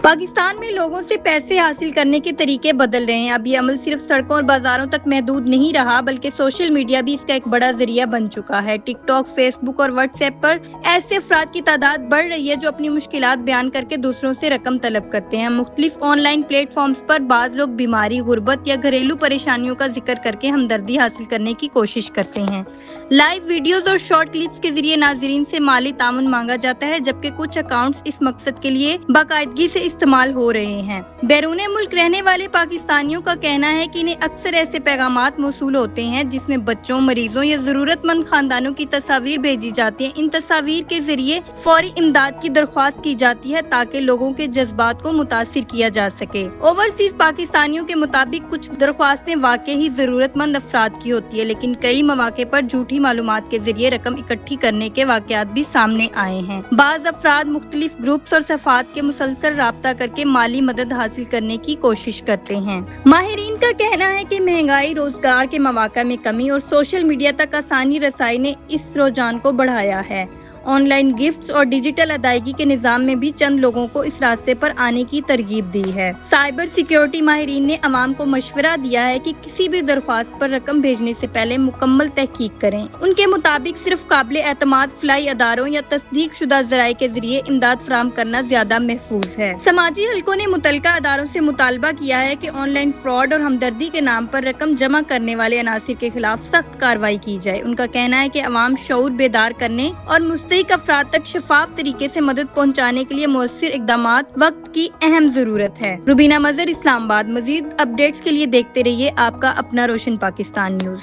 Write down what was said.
पाकिस्तान में लोगों से पैसे हासिल करने के तरीके बदल रहे हैं। अब ये अमल सिर्फ सड़कों और बाजारों तक महदूद नहीं रहा, बल्कि सोशल मीडिया भी इसका एक बड़ा जरिया बन चुका है। टिकटॉक, फेसबुक और व्हाट्सएप पर ऐसे अफराद की तादाद बढ़ रही है जो अपनी मुश्किलात बयान करके दूसरों से रकम तलब करते हैं। मुख्तलिफ ऑनलाइन प्लेटफॉर्म्स पर बाज लोग बीमारी, गुर्बत या घरेलू परेशानियों का जिक्र करके हमदर्दी हासिल करने की कोशिश करते हैं। लाइव वीडियोज और शॉर्ट क्लिप्स के जरिए नाजरीन से माली ताउन मांगा जाता है, जबकि कुछ अकाउंट्स इस मकसद के लिए बाकायदगी से इस्तेमाल हो रहे हैं। बैरून मुल्क रहने वाले पाकिस्तानियों का कहना है कि इन्हें अक्सर ऐसे पैगामात मौसूल होते हैं जिसमें बच्चों, मरीजों या जरूरतमंद खानदानों की तस्वीर भेजी जाती है। इन तस्वीर के जरिए फौरी इमदाद की दरख्वास्त की जाती है ताकि लोगों के जज्बात को मुतासिर किया जा सके। ओवरसीज पाकिस्तानियों के मुताबिक कुछ दरख्वास्तें वाकई ही जरूरतमंद अफराद की होती है, लेकिन कई मौके पर झूठी मालूमात के जरिए रकम इकट्ठी करने के वाकयात भी सामने आए हैं। बाज अफराद मुख्तलिफ ग्रुप्स और सफात के मुसलसल राब्ता करके माली मदद हासिल करने की कोशिश करते हैं। माहिरीन का कहना है कि महंगाई, रोजगार के मौका में कमी और सोशल मीडिया तक आसानी रसाई ने इस रुझान को बढ़ाया है। ऑनलाइन गिफ्ट्स और डिजिटल अदायगी के निजाम में भी चंद लोगों को इस रास्ते पर आने की तरगीब दी है। साइबर सिक्योरिटी माहिरीन ने अवाम को मशवरा दिया है कि किसी भी दरख्वास्त पर रकम भेजने से पहले मुकम्मल तहकीक करें। उनके मुताबिक सिर्फ काबिल एतमाद फलाई अदारों या तस्दीक शुदा जराए के जरिए इमदाद फराहम करना ज्यादा महफूज है। समाजी हलकों ने मुतलका अदारों से मुतालबा किया है कि ऑनलाइन फ्रॉड और हमदर्दी के नाम पर रकम जमा करने वाले अनासिर के खिलाफ सख्त कार्रवाई की जाए। उनका कहना है कि अवाम शऊर बेदार करने और मुस्तहिक अफराद तक शफाफ तरीके से मदद पहुंचाने के लिए मुअस्सिर इक़दामात वक्त की अहम जरूरत है। रुबीना मजहर, इस्लामाबाद। मजीद अपडेट्स के लिए देखते रहिए आपका अपना रोशन पाकिस्तान न्यूज।